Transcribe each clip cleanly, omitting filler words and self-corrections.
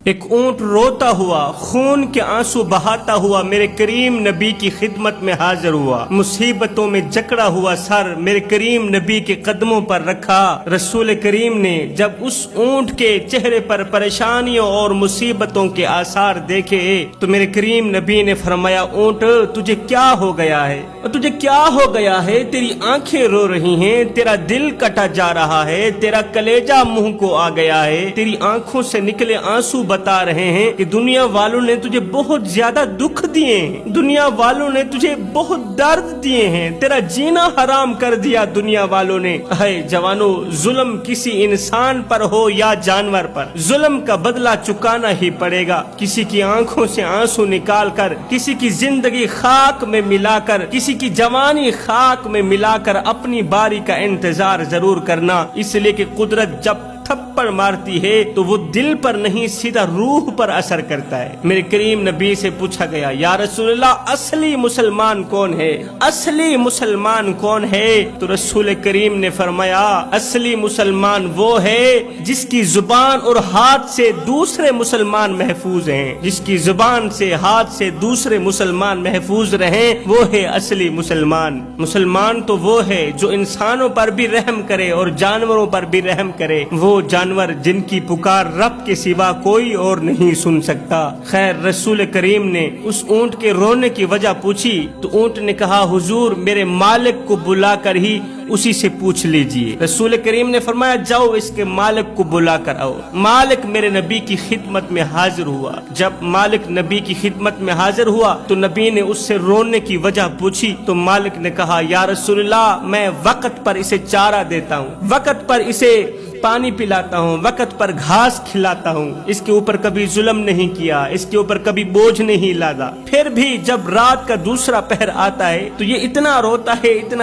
ایک اونٹ روتا ہوا خون کے آنسو بہاتا ہوا میرے کریم نبی کی خدمت میں حاضر ہوا، مصیبتوں میں جکڑا ہوا سر میرے کریم نبی کے قدموں پر رکھا۔ رسول کریم نے جب اس اونٹ کے چہرے پر پریشانیوں اور مصیبتوں کے آثار دیکھے تو میرے کریم نبی نے فرمایا، اونٹ تجھے کیا ہو گیا ہے؟ تجھے کیا ہو گیا ہے؟ تیری آنکھیں رو رہی ہیں، تیرا دل کٹا جا رہا ہے، تیرا کلیجہ منہ کو آ گیا ہے، تیری آنکھوں سے نکلے آنسو بتا رہے ہیں کہ دنیا والوں نے تجھے بہت زیادہ دکھ دیے ہیں، دنیا والوں نے تجھے بہت درد دیے ہیں، تیرا جینا حرام کر دیا دنیا والوں نے۔ اے جوانو، ظلم کسی انسان پر ہو یا جانور پر، ظلم کا بدلہ چکانا ہی پڑے گا۔ کسی کی آنکھوں سے آنسو نکال کر، کسی کی زندگی خاک میں ملا کر، کسی کی جوانی خاک میں ملا کر اپنی باری کا انتظار ضرور کرنا، اس لیے کہ قدرت جب تھپڑ مارتی ہے تو وہ دل پر نہیں سیدھا روح پر اثر کرتا ہے۔ میرے کریم نبی سے پوچھا گیا، یا رسول اللہ اصلی مسلمان کون ہے؟ اصلی مسلمان کون ہے؟ تو رسول کریم نے فرمایا، اصلی مسلمان وہ ہے جس کی زبان اور ہاتھ سے دوسرے مسلمان محفوظ ہیں، جس کی زبان سے ہاتھ سے دوسرے مسلمان محفوظ رہیں، وہ ہے اصلی مسلمان۔ مسلمان تو وہ ہے جو انسانوں پر بھی رحم کرے اور جانوروں پر بھی رحم کرے، وہ جانور جن کی پکار رب کے سوا کوئی اور نہیں سن سکتا۔ خیر، رسول کریم نے اس اونٹ کے رونے کی وجہ پوچھی تو اونٹ نے کہا، حضور میرے مالک کو بلا کر ہی اسی سے پوچھ لیجئے۔ رسول کریم نے فرمایا، جاؤ اس کے مالک کو بلا کر آؤ۔ مالک میرے نبی کی خدمت میں حاضر ہوا۔ جب مالک نبی کی خدمت میں حاضر ہوا تو نبی نے اس سے رونے کی وجہ پوچھی تو مالک نے کہا، یا رسول اللہ میں وقت پر اسے چارہ دیتا ہوں، وقت پر اسے پانی پلاتا ہوں، وقت پر گھاس کھلاتا ہوں، اس کے اوپر کبھی ظلم نہیں کیا، اس کے اوپر کبھی بوجھ نہیں لادا۔ پھر بھی جب رات کا دوسرا پہر آتا ہے تو یہ اتنا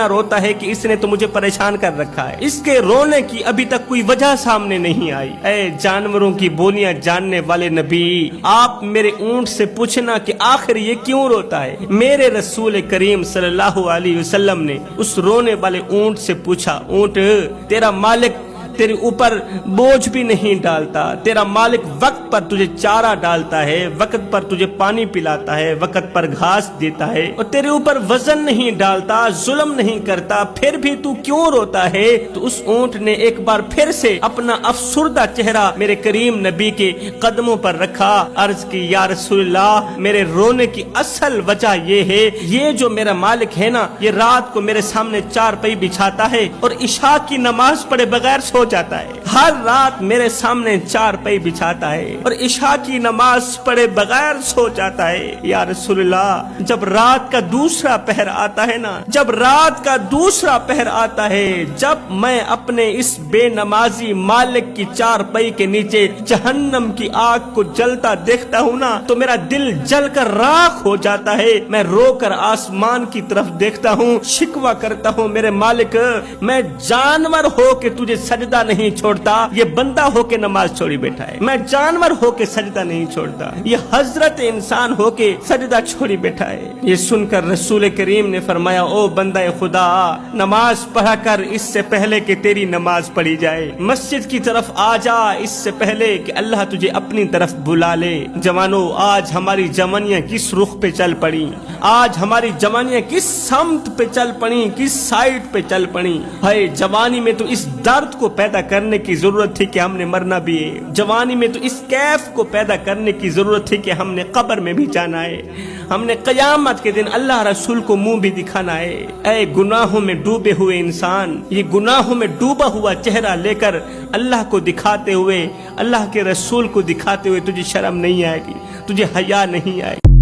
روتا ہے کہ اس نے تو مجھے پریشان کر رکھا ہے، اس کے رونے کی ابھی تک کوئی وجہ سامنے نہیں آئی۔ اے جانوروں کی بولیاں جاننے والے نبی، آپ میرے اونٹ سے پوچھنا کہ آخر یہ کیوں روتا ہے۔ میرے رسول کریم صلی اللہ علیہ وسلم نے اس رونے والے اونٹ سے پوچھا، اونٹ تیرا مالک تیرے اوپر بوجھ بھی نہیں ڈالتا، تیرا مالک وقت پر تجھے چارہ ڈالتا ہے، وقت پر تجھے پانی پلاتا ہے، وقت پر گھاس دیتا ہے اور تیرے اوپر وزن نہیں ڈالتا، ظلم نہیں کرتا، پھر بھی تو کیوں روتا ہے؟ تو اس اونٹ نے ایک بار پھر سے اپنا افسردہ چہرہ میرے کریم نبی کے قدموں پر رکھا، عرض کی، یا رسول اللہ میرے رونے کی اصل وجہ یہ ہے، یہ جو میرا مالک ہے نا، یہ رات کو میرے سامنے چارپائی بچھاتا ہے اور عشاء کی نماز پڑھے بغیر سو جاتا ہے، ہر رات میرے سامنے چارپائی بچھاتا ہے اور عشاء کی نماز پڑھے بغیر سو جاتا ہے۔ یا رسول اللہ جب رات کا دوسرا پہر آتا ہے نا، جب رات کا دوسرا پہر آتا ہے، جب میں اپنے اس بے نمازی مالک کی چارپائی کے نیچے جہنم کی آگ کو جلتا دیکھتا ہوں نا تو میرا دل جل کر راکھ ہو جاتا ہے، میں رو کر آسمان کی طرف دیکھتا ہوں، شکوہ کرتا ہوں، میرے مالک میں جانور ہو کے تجھے سجدہ نہیں چھوڑتا، یہ بندہ ہو کے نماز چھوڑی بیٹھا ہے، میں جانور ہو کے سجدہ نہیں چھوڑتا، یہ حضرت انسان ہو کے سجدہ چھوڑی بیٹھا ہے۔ یہ سن کر رسول کریم نے فرمایا، او بندہ خدا، نماز پڑھا کر اس سے پہلے کہ تیری نماز پڑھی جائے، مسجد کی طرف آ جا اس سے پہلے کہ اللہ تجھے اپنی طرف بلا لے۔ جوانو، آج ہماری جوانیاں کس رخ پہ چل پڑی، آج ہماری جوانیاں کس سمت پہ چل پڑی، کس سائٹ پہ چل پڑی۔ ہے جوانی میں تو اس درد کو پیدا کرنے کی ضرورت تھی کہ ہم نے مرنا بھی ہے، جوانی میں تو اس کیف کو پیدا کرنے کی ضرورت تھی کہ ہم نے قبر میں بھی جانا ہے، ہم نے قیامت کے دن اللہ رسول کو منہ بھی دکھانا ہے۔ اے گناہوں میں ڈوبے ہوئے انسان، یہ گناہوں میں ڈوبا ہوا چہرہ لے کر اللہ کو دکھاتے ہوئے، اللہ کے رسول کو دکھاتے ہوئے تجھے شرم نہیں آئے گی، تجھے حیا نہیں آئے گی۔